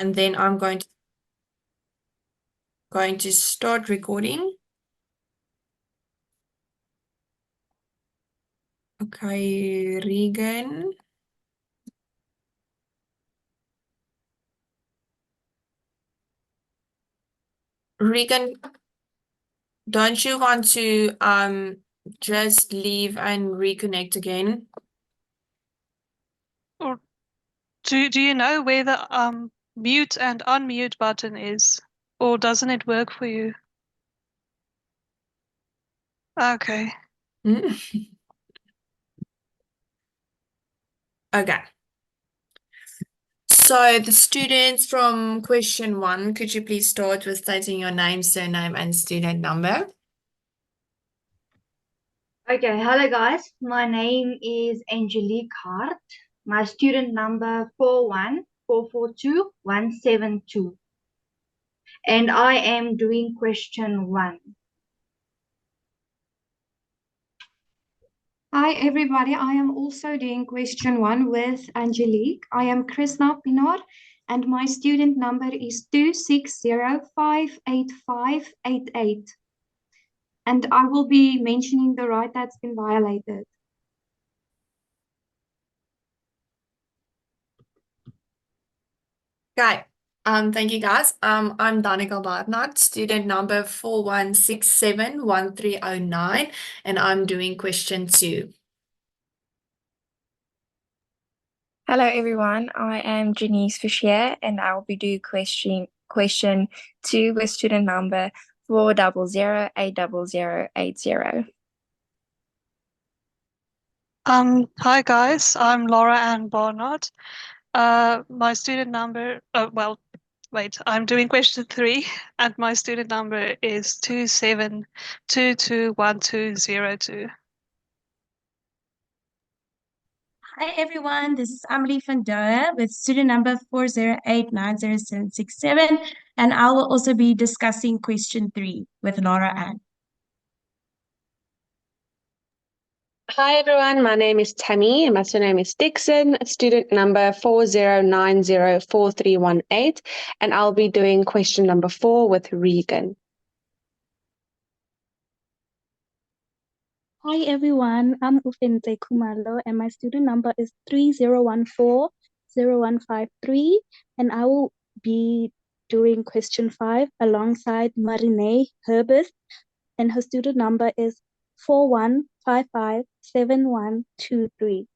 and then I'm going to start recording. Okay, Regan. Regan, don't you want to just leave and reconnect again? Or do you know where the mute and unmute button is? Or doesn't it work for you? Okay. Okay. So the students from question 1, could you please start with stating your name, surname, and student number? Okay, hello guys. My name is Angelique Hart. My student number 41442 and I am doing question 1. Hi everybody, I am also doing question 1 with Angelique. I am Krishna Pinar and my student number is 260585588. And I will be mentioning the right that's been violated. Okay. Thank you guys. I'm Danica Barnard, student number 41671309, and I'm doing question 2. Hello everyone, I am Janice Fisher and I will be doing question 2 with student number 4008080. Hi guys, I'm Laura Ann Barnard. My student number, I'm doing question 3 and my student number is 27221202. Hi everyone, this is Amelie van Doe with student number 4089067, and I will also be discussing question 3 with Laura Ann. Hi everyone, my name is Tammy and my surname is Dixon, student number 40904318, and I'll be doing question number 4 with Regan. Hi everyone, I'm Ufente Kumalo and my student number is 30140153, and I will be doing question 5 alongside Marine Herbert, and her student number is 41557123.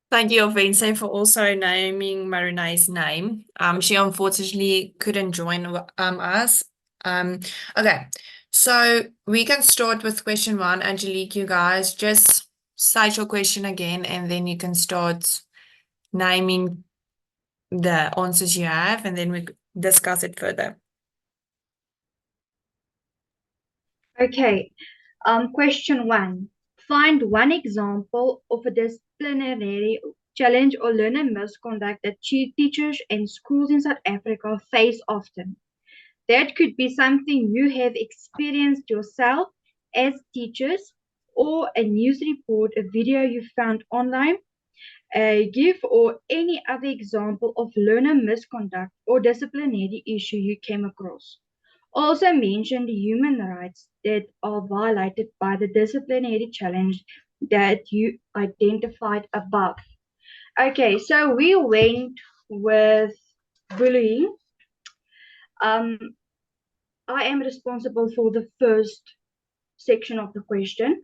Thank you, Ufente, for also naming Marine's name. She unfortunately couldn't join us. Okay, so we can start with question 1. Angelique, you guys just cite your question again, and then you can start naming the answers you have, and then we discuss it further. Okay, question 1. Find one example of a disciplinary challenge or learner misconduct that teachers and schools in South Africa face often. That could be something you have experienced yourself as teachers, or a news report, a video you found online, a GIF, or any other example of learner misconduct or disciplinary issue you came across. Also mention the human rights that are violated by the disciplinary challenge that you identified above. Okay, so we went with bullying. I am responsible for the first section of the question.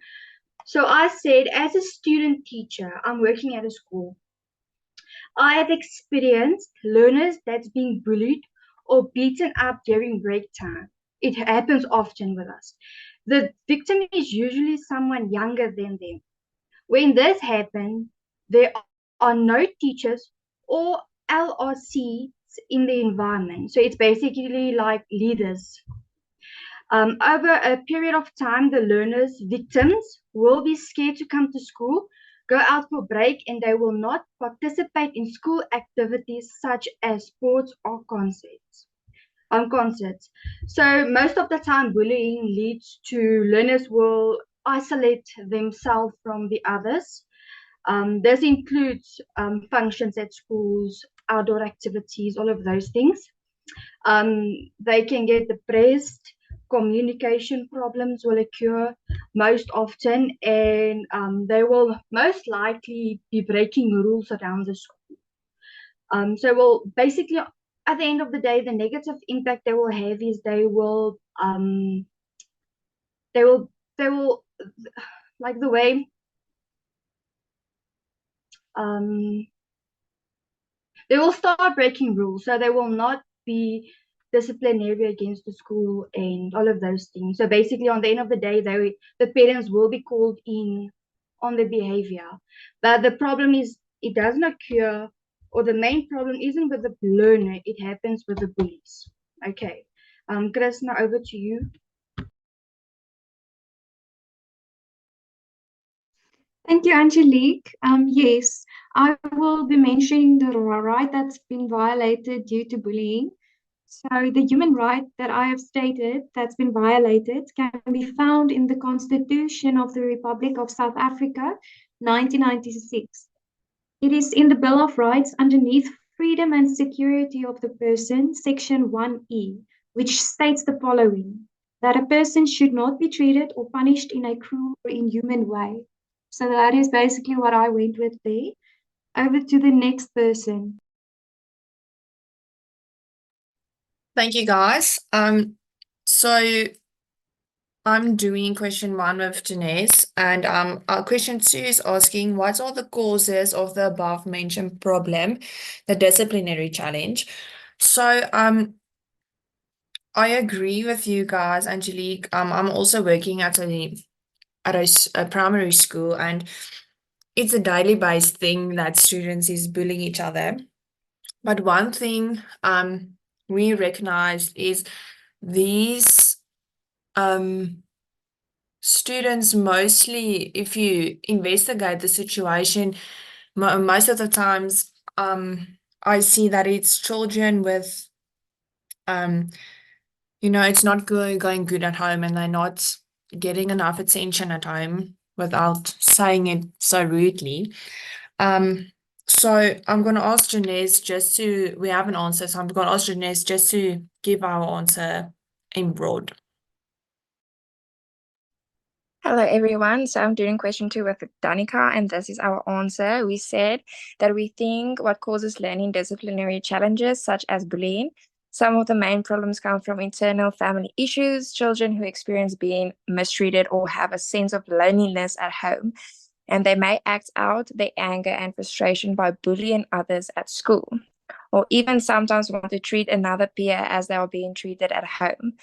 So I said, as a student teacher, I'm working at a school. I have experienced learners that's being bullied or beaten up during break time. It happens often with us. The victim is usually someone younger than them. When this happens, there are no teachers or LRCs in the environment. So it's basically like leaders. Over a period of time, the learners, victims, will be scared to come to school, go out for break, and they will not participate in school activities such as sports or concerts. So most of the time, bullying leads to learners will isolate themselves from the others. This includes functions at schools, outdoor activities, all of those things. They can get depressed, communication problems will occur most often, and they will most likely be breaking rules around the school. So will basically, at the end of the day, the negative impact they will have is they will like the way they will start breaking rules, so they will not be disciplinary against the school and all of those things. So basically, on the end of the day, the parents will be called in on the behavior. But the problem is it doesn't occur, or the main problem isn't with the learner, it happens with the bullies. Okay. Chris, now over to you. Thank you, Angelique. Yes, I will be mentioning the right that's been violated due to bullying. So the human right that I have stated that's been violated can be found in the Constitution of the Republic of South Africa, 1996. It is in the Bill of Rights underneath freedom and security of the person, section 1E, which states the following, that a person should not be treated or punished in a cruel or inhuman way. So that is basically what I went with there. Over to the next person. Thank you, guys. So I'm doing question 1 with Janice, and our question 2 is asking what are the causes of the above mentioned problem, the disciplinary challenge. So I agree with you guys, Angelique. I'm also working at a primary school, and it's a daily based thing that students is bullying each other. But one thing we recognize is these students, mostly, if you investigate the situation, most of the times I see that it's children with it's not going good at home, and they're not getting enough attention at home, without saying it so rudely. So I'm going to ask Janez we have an answer, so I'm going to ask Janez just to give our answer in broad. Hello everyone, so I'm doing question 2 with Danica, and this is our answer. We said that we think what causes learning disciplinary challenges such as bullying. Some of the main problems come from internal family issues, children who experience being mistreated or have a sense of loneliness at home, and they may act out their anger and frustration by bullying others at school, or even sometimes want to treat another peer as they are being treated at home.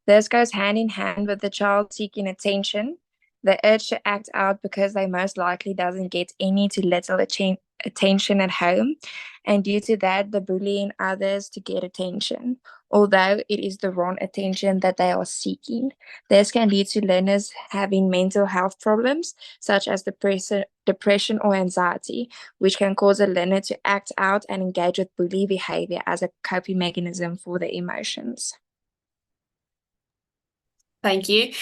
This goes hand in hand with the child seeking attention. The urge to act out because they most likely doesn't get any to little attention at home, and due to that, the bullying others to get attention, although it is the wrong attention that they are seeking. This can lead to learners having mental health problems, such as depression or anxiety, which can cause a learner to act out and engage with bully behavior as a coping mechanism for their emotions. Thank you.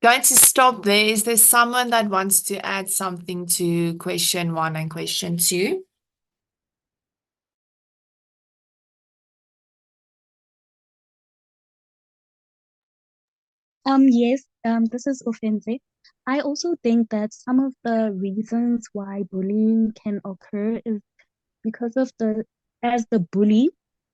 Going to stop there. Is there someone that wants to add something to question 1 and question 2? Yes, this is offensive. I also think that some of the reasons why bullying can occur is because of as the bully,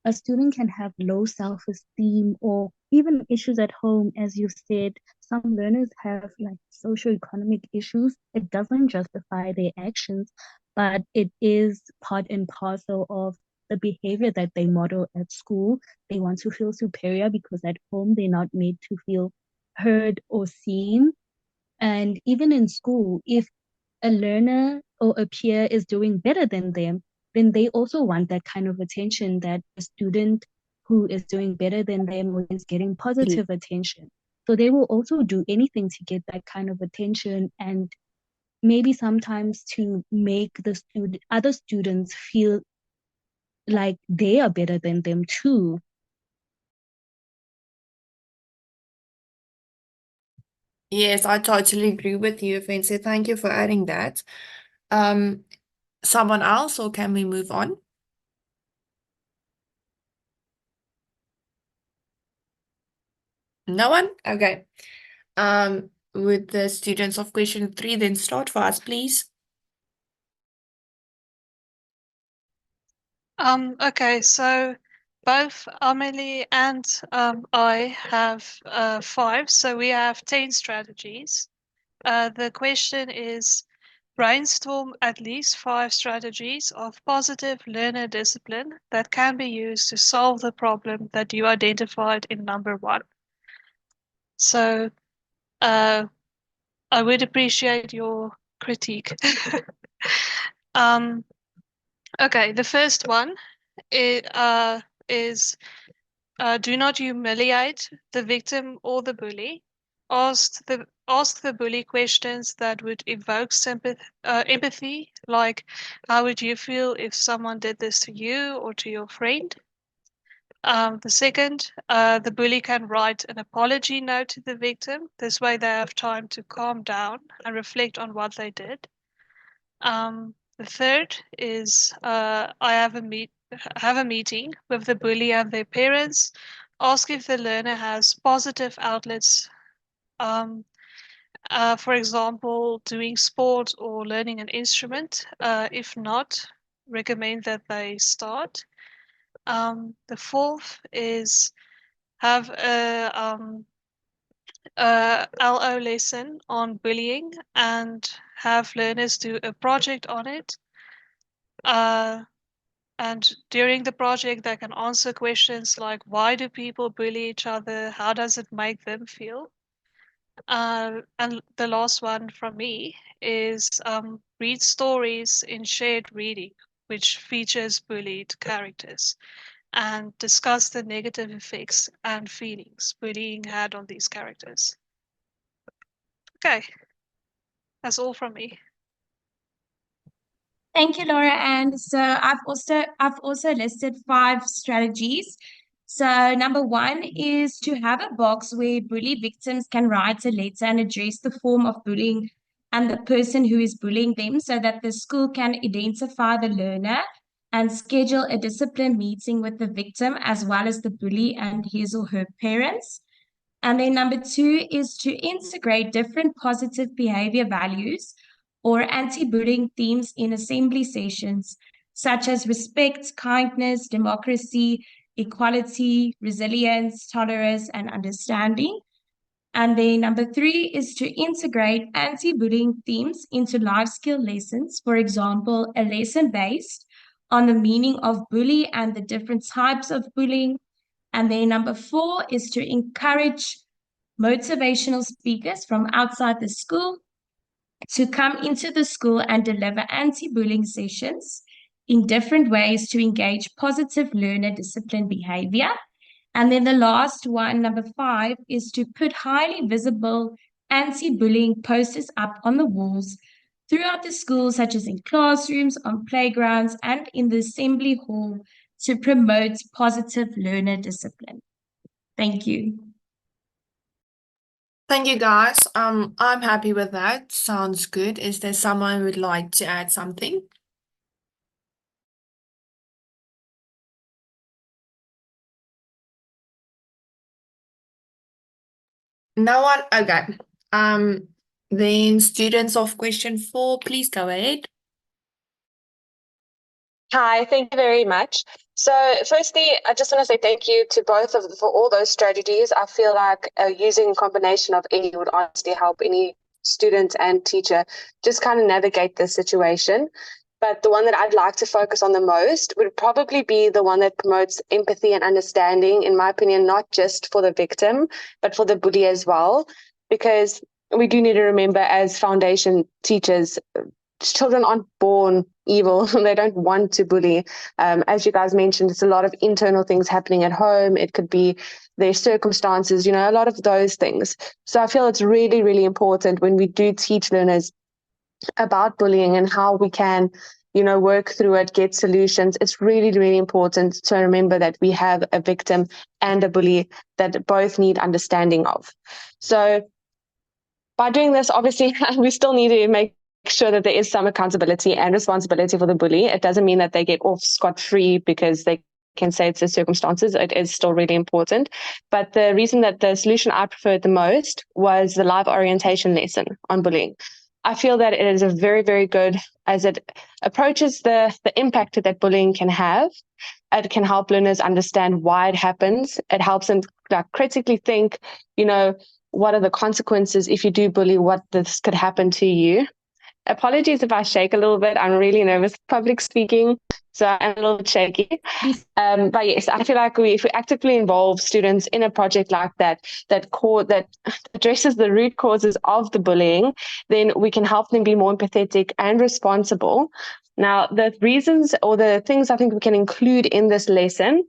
a student can have low self-esteem or even issues at home. As you said, some learners have like socioeconomic issues. It doesn't justify their actions, but it is part and parcel of the behavior that they model at school. They want to feel superior because at home they're not made to feel heard or seen. And even in school, if a learner or a peer is doing better than them, then they also want that kind of attention, that a student who is doing better than them or is getting positive attention. So they will also do anything to get that kind of attention, and maybe sometimes to make the other students feel like they are better than them too. Yes, I totally agree with you, Fancy. Thank you for adding that. Someone else, or can we move on? No one? Okay. Would the students of question 3 then start for us, please? Okay, so both Amelie and I have 5, so we have 10 strategies. The question is brainstorm at least 5 strategies of positive learner discipline that can be used to solve the problem that you identified in number 1. So I would appreciate your critique. Okay, the first one is do not humiliate the victim or the bully. Ask the bully questions that would evoke empathy, like how would you feel if someone did this to you or to your friend? The second, the bully can write an apology note to the victim. This way they have time to calm down and reflect on what they did. The third is I have a meeting with the bully and their parents. Ask if the learner has positive outlets, for example, doing sport or learning an instrument. If not, recommend that they start. The fourth is have a LO lesson on bullying and have learners do a project on it. And during the project, they can answer questions like, why do people bully each other? How does it make them feel? And the last one from me is read stories in shared reading, which features bullied characters, and discuss the negative effects and feelings bullying had on these characters. Okay, that's all from me. Thank you, Laura. And so I've also listed 5 strategies. So number 1 is to have a box where bully victims can write a letter and address the form of bullying and the person who is bullying them so that the school can identify the learner and schedule a discipline meeting with the victim as well as the bully and his or her parents. And then number 2 is to integrate different positive behavior values or anti-bullying themes in assembly sessions, such as respect, kindness, democracy, equality, resilience, tolerance, and understanding. And then number 3 is to integrate anti-bullying themes into life skill lessons. For example, a lesson based on the meaning of bully and the different types of bullying. And then number 4 is to encourage motivational speakers from outside the school to come into the school and deliver anti-bullying sessions in different ways to engage positive learner discipline behavior. And then the last one, number 5, is to put highly visible anti-bullying posters up on the walls throughout the school, such as in classrooms, on playgrounds, and in the assembly hall to promote positive learner discipline. Thank you. Thank you, guys. I'm happy with that. Sounds good. Is there someone who would like to add something? No one? Okay. Then students of question 4, please go ahead. Hi, thank you very much. So firstly, I just want to say thank you to both of them for all those strategies. I feel like using a combination of any would honestly help any student and teacher just kind of navigate this situation. But the one that I'd like to focus on the most would probably be the one that promotes empathy and understanding, in my opinion, not just for the victim, but for the bully as well. Because we do need to remember as foundation teachers, children aren't born evil. They don't want to bully. As you guys mentioned, it's a lot of internal things happening at home. It could be their circumstances, a lot of those things. So I feel it's really, really important when we do teach learners about bullying and how we can, work through it, get solutions. It's really, really important to remember that we have a victim and a bully that both need understanding of. So by doing this, obviously, we still need to make sure that there is some accountability and responsibility for the bully. It doesn't mean that they get off scot-free because they can say it's the circumstances, it is still really important. But the reason that the solution I preferred the most was the live orientation lesson on bullying. I feel that it is a very, very good, as it approaches the impact that bullying can have. It can help learners understand why it happens. It helps them critically think, what are the consequences if you do bully, what this could happen to you. Apologies if I shake a little bit. I'm really nervous public speaking, so I'm a little bit shaky. But yes, I feel like if we actively involve students in a project like that addresses the root causes of the bullying, then we can help them be more empathetic and responsible. Now, the reasons or the things I think we can include in this lesson,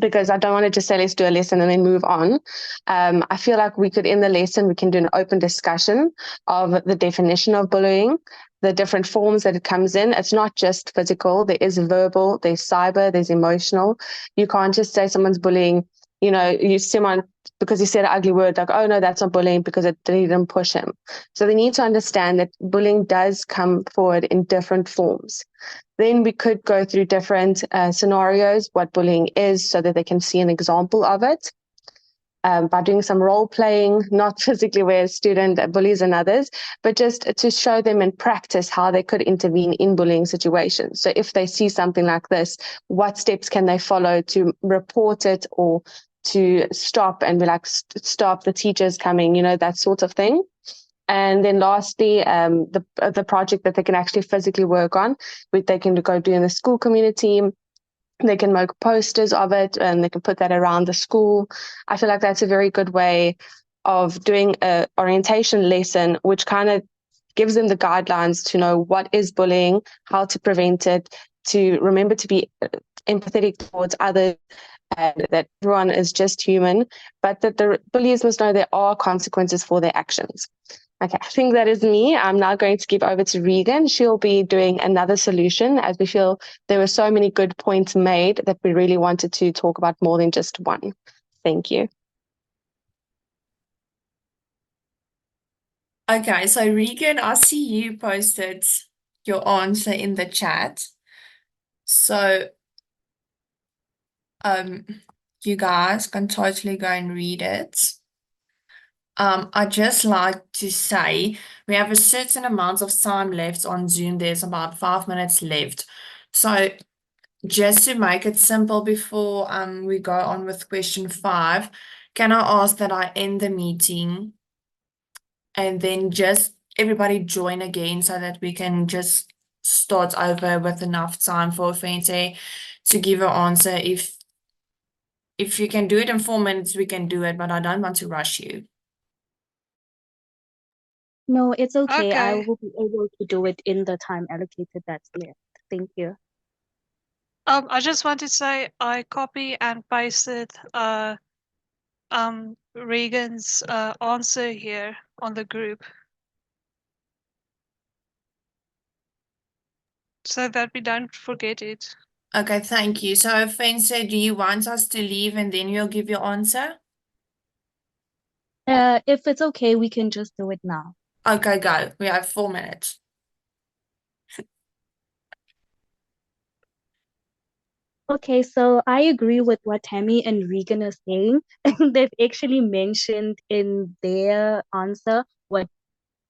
because I don't want to just say let's do a lesson and then move on. I feel like we could, in the lesson, we can do an open discussion of the definition of bullying, the different forms that it comes in. It's not just physical. There is verbal, there's cyber, there's emotional. You can't just say someone's bullying, you see someone because he said an ugly word, like, oh no, that's not bullying because it didn't push him. So they need to understand that bullying does come forward in different forms. Then we could go through different scenarios, what bullying is, so that they can see an example of it. By doing some role playing, not physically where a student bullies others, but just to show them in practice how they could intervene in bullying situations. So if they see something like this, what steps can they follow to report it or to stop and be like, stop, the teacher's coming, that sort of thing. And then lastly, the project that they can actually physically work on, which they can go do in the school community. They can make posters of it and they can put that around the school. I feel like that's a very good way of doing an orientation lesson, which kind of gives them the guidelines to know what is bullying, how to prevent it, to remember to be empathetic towards others, and that everyone is just human, but that the bullies must know there are consequences for their actions. Okay, I think that is me. I'm now going to give over to Regan. She'll be doing another solution, as we feel there were so many good points made that we really wanted to talk about more than just one. Thank you. Okay, so Regan, I see you posted your answer in the chat. So you guys can totally go and read it. I'd just like to say we have a certain amount of time left on Zoom. There's about 5 minutes left. So just to make it simple before we go on with question 5, can I ask that I end the meeting and then just everybody join again so that we can just start over with enough time for Fente to give an answer. If you can do it in 4 minutes, we can do it, but I don't want to rush you. No, it's okay. I Okay. will be able to do it in the time allocated that's left. Thank you. I just want to say I copy and pasted Regan's answer here on the group so that we don't forget it. Okay, thank you. So, Fence, do you want us to leave and then you'll give your answer? If it's okay, we can just do it now. Okay, go. We have 4 minutes. Okay, so I agree with what Tammy and Regan are saying. They've actually mentioned in their answer what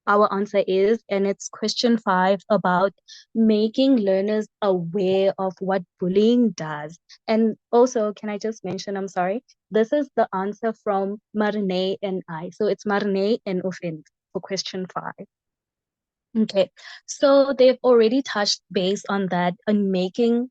our answer is, and it's question 5 about making learners aware of what bullying does. And also, can I just mention, I'm sorry, this is the answer from Marine and I. So it's Marine and Offense for question 5. Okay, so they've already touched base on that and making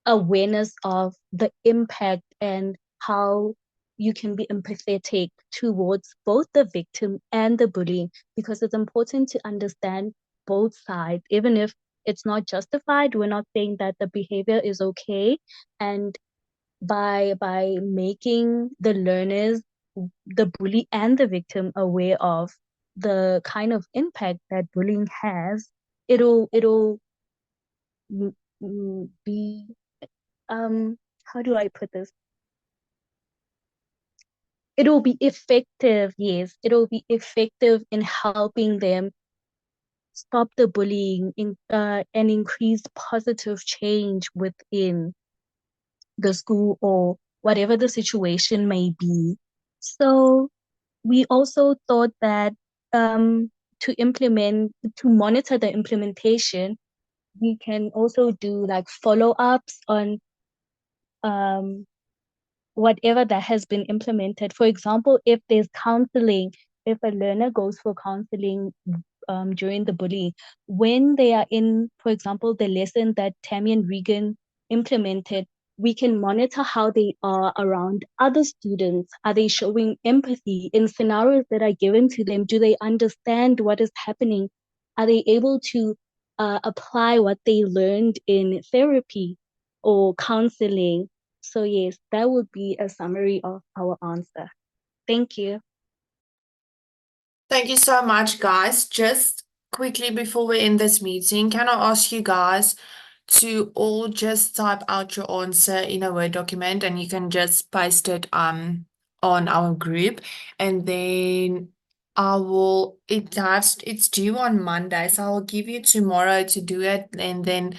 awareness of the impact and how you can be empathetic towards both the victim and the bully, because it's important to understand both sides, even if it's not justified. We're not saying that the behavior is okay, and by making the learners, the bully and the victim, aware of the kind of impact that bullying has, it'll be how do I put this? It'll be effective, yes. It'll be effective in helping them stop the bullying and increase positive change within. the school or whatever the situation may be. So we also thought that to monitor the implementation, we can also do like follow-ups on um, whatever that has been implemented. For example, if there's counseling, if a learner goes for counseling during the bullying, when they are in, for example, the lesson that Tammy and Regan implemented, we can monitor how they are around other students. Are they showing empathy in scenarios that are given to them? Do they understand what is happening? Are they able to apply what they learned in therapy or counseling? So yes, that would be a summary of our answer. Thank you. Thank you so much, guys. Just quickly before we end this meeting, can I ask you guys to all just type out your answer in a Word document, and you can just paste it on our group, and then it's due on Monday, so I will give you tomorrow to do it, and then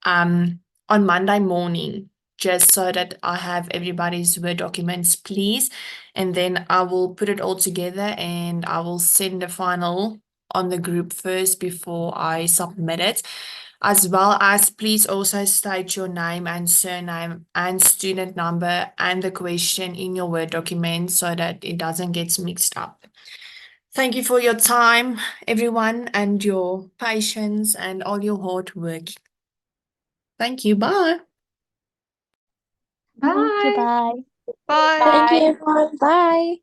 on Monday morning, just so that I have everybody's Word documents, please. And then I will put it all together and I will send the final on the group first before I submit it. As well as please also state your name and surname and student number and the question in your Word document so that it doesn't get mixed up. Thank you for your time, everyone, and your patience and all your hard work. Thank you. Bye. Thank you. Bye. Bye. Bye. Thank you, everyone. Bye.